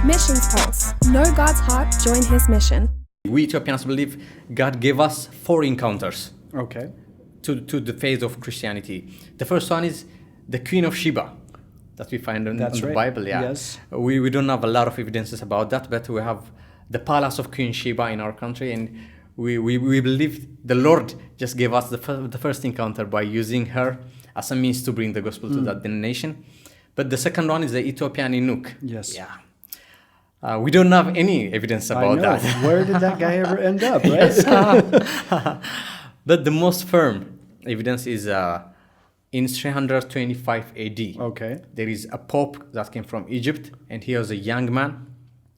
Missions Pulse. Know God's heart, join His mission. We Ethiopians believe God gave us 4 encounters Okay. to the faith of Christianity. The first one is the Queen of Sheba that we find in the Bible. Yeah. Yes. We don't have a lot of evidences about that, but we have the palace of Queen Sheba in our country, and we believe the Lord just gave us the first encounter by using her as a means to bring the gospel to that nation. But the second one is the Ethiopian eunuch. Yes. Yeah. We don't have any evidence about that. Where did that guy ever end up, right? Yes. But the most firm evidence is in 325 AD. Okay. There is a pope that came from Egypt, and he was a young man.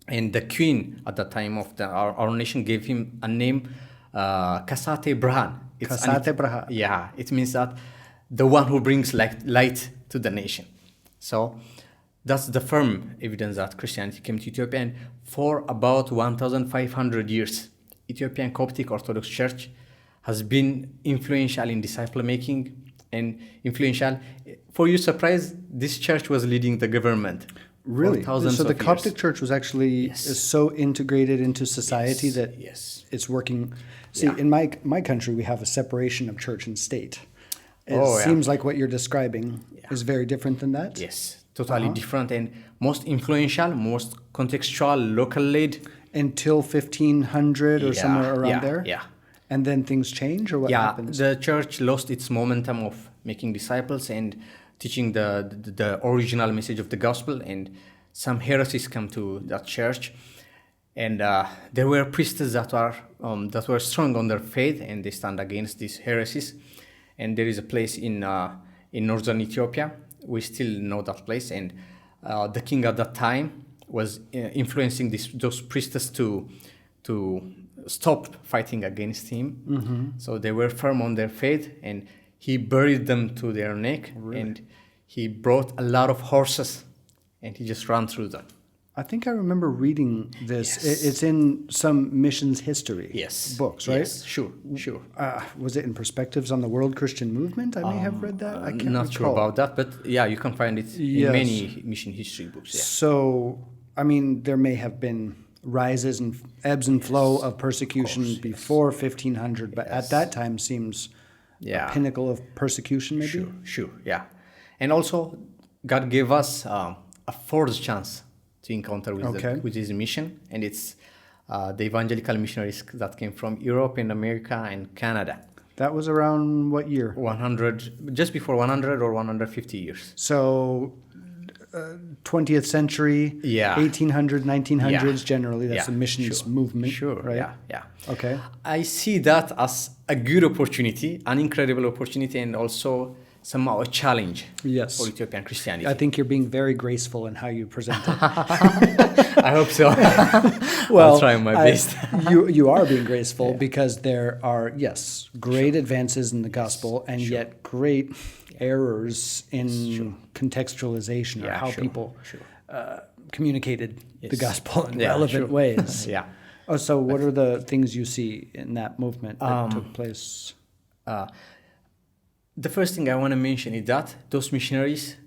And the queen at the time of our nation gave him a name, Kasate Brahan. Kasate Brahan. Yeah, it means that the one who brings light to the nation. So that's the firm evidence that Christianity came to Ethiopia. And for about 1,500 years, Ethiopian Coptic Orthodox Church has been influential in disciple making and influential. For your surprise, this church was leading the government. Really? For thousands So the of Coptic years. Church was actually is so integrated into society that it's working. See, in my country, we have a separation of church and state. It seems like what you're describing is very different than that. Yes, totally different and most influential, most contextual, local-led. Until 1500 or somewhere around there? Yeah. And then things change, or what happens? The church lost its momentum of making disciples and teaching the original message of the gospel, and some heresies come to that church. And there were priests that were strong on their faith, and they stand against these heresies. And there is a place in northern Ethiopia. We still know that place, and the king at that time was influencing those priests to stop fighting against him. Mm-hmm. So they were firm on their faith, and he buried them to their neck, and he brought a lot of horses, and he just ran through them. I think I remember reading this. Yes. It's in some missions history books, right? Yes, sure. Was it in Perspectives on the World Christian Movement? I may have read that. I can't Not recall. sure about that, but yeah, you can find it in many mission history books. Yeah. So, I mean, there may have been rises and ebbs and flow of persecution before 1500, but at that time seems a pinnacle of persecution, maybe? Sure, yeah. And also, God gave us a fourth chance to encounter with his mission, and it's the evangelical missionaries that came from Europe and America and Canada. That was around what year? 100, just before 100 or 150 years. So 20th century, 1800s, 1900s, generally, that's the missions movement. Sure, right? Yeah. Okay. I see that as a good opportunity, an incredible opportunity, and also somehow a challenge for Ethiopian Christianity. I think you're being very graceful in how you present it. I hope so. Well, I'll try my best. You are being graceful because there are, great advances in the gospel and yet great errors in contextualization or how people communicated the gospel in relevant ways. Oh, so what are the things you see in that movement that took place? The first thing I want to mention is that those missionaries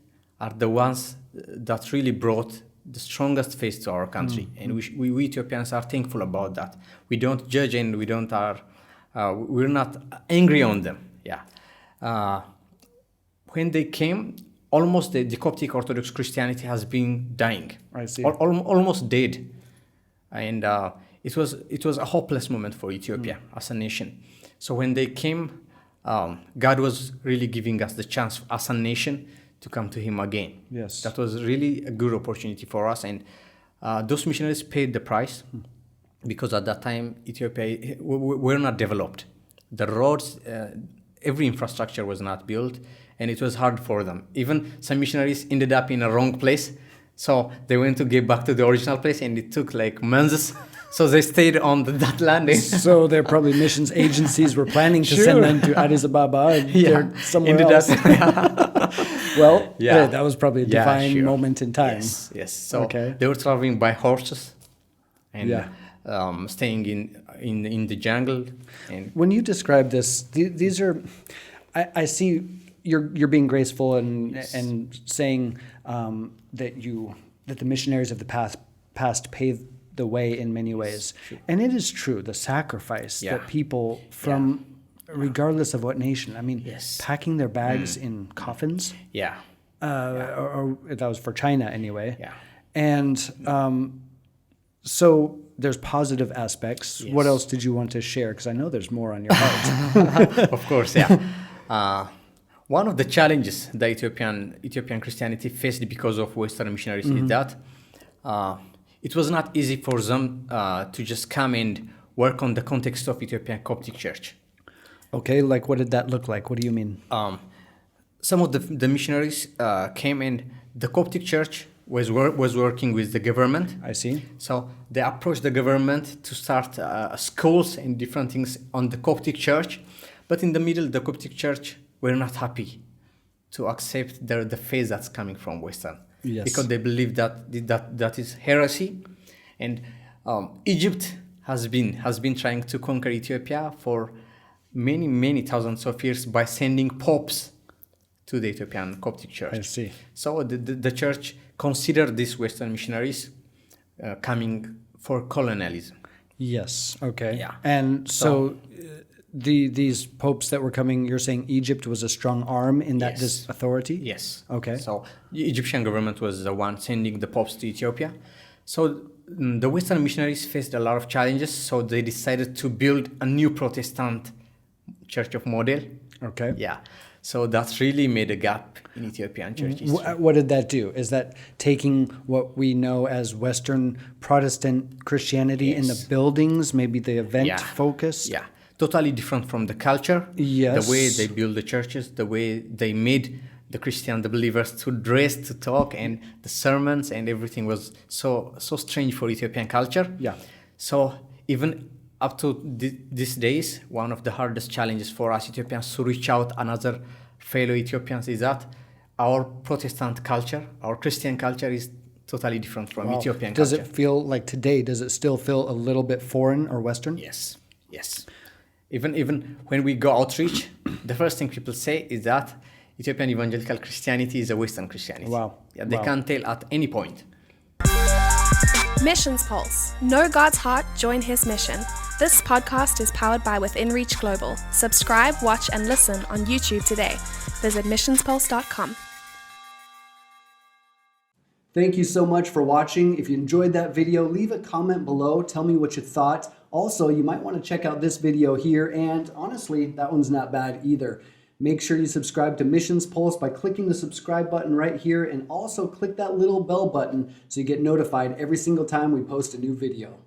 are the ones that really brought the strongest faith to our country, and we Ethiopians are thankful about that. We don't judge, and we're not angry on them. When they came, almost the Coptic Orthodox Christianity has been dying. I see. Almost dead, and it was a hopeless moment for Ethiopia as a nation. So when they came, God was really giving us the chance as a nation to come to Him again. Yes. That was really a good opportunity for us. And those missionaries paid the price because at that time, Ethiopia were not developed. The roads, every infrastructure was not built, and it was hard for them. Even some missionaries ended up in a wrong place. So they went to get back to the original place, and it took like months. So they stayed on that land. So they're probably missions agencies were planning to send them to Addis Ababa, and they're somewhere else. Well, that was probably a divine moment in time. Yes. So they were traveling by horses and staying in the jungle. And when you describe this, these are, I see you're being graceful and saying that the missionaries of the past paved the way in many ways. Sure. And it is true, the sacrifice that people from, regardless of what nation, I mean, packing their bags in coffins. Or that was for China anyway. And so there's positive aspects. What else did you want to share? Because I know there's more on your heart. Of course, one of the challenges the Ethiopian Christianity faced because of Western missionaries is that it was not easy for them to just come and work on the context of Ethiopian Coptic Church. Okay, like what did that look like? What do you mean? Some of the missionaries came and the Coptic Church was working with the government. I see. So they approached the government to start schools and different things on the Coptic Church. But in the middle, the Coptic Church were not happy to accept the faith that's coming from Western. Because they believe that is heresy. And Egypt has been trying to conquer Ethiopia for many thousands of years by sending popes to the Ethiopian Coptic Church. I see. So the church considered these Western missionaries coming for colonialism. Yes. Okay. And so these popes that were coming, you're saying Egypt was a strong arm in that this authority? Yes. Okay. So the Egyptian government was the one sending the popes to Ethiopia. So the Western missionaries faced a lot of challenges. So they decided to build a new Protestant church of model. Okay. So that really made a gap in Ethiopian church history. What did that do? Is that taking what we know as Western Protestant Christianity in the buildings, maybe the event focus? Totally different from the culture. Yes. The way they build the churches, the way they made the believers to dress, to talk, and the sermons and everything was so strange for Ethiopian culture. So even up to these days, one of the hardest challenges for us Ethiopians to reach out another fellow Ethiopians is that our Protestant culture, our Christian culture is totally different from Ethiopian culture. Does it feel like today, does it still feel a little bit foreign or Western? Yes. Even when we go outreach, the first thing people say is that Ethiopian evangelical Christianity is a Western Christianity. They can't tell at any point. Missions Pulse. Know God's heart, join his mission. This podcast is powered by Unreached Global. Subscribe, watch, and listen on YouTube today. Visit missionspulse.com. Thank you so much for watching. If you enjoyed that video, leave a comment below. Tell me what you thought. Also, you might want to check out this video here, and honestly, that one's not bad either. Make sure you subscribe to Missions Pulse by clicking the subscribe button right here, and also click that little bell button so you get notified every single time we post a new video.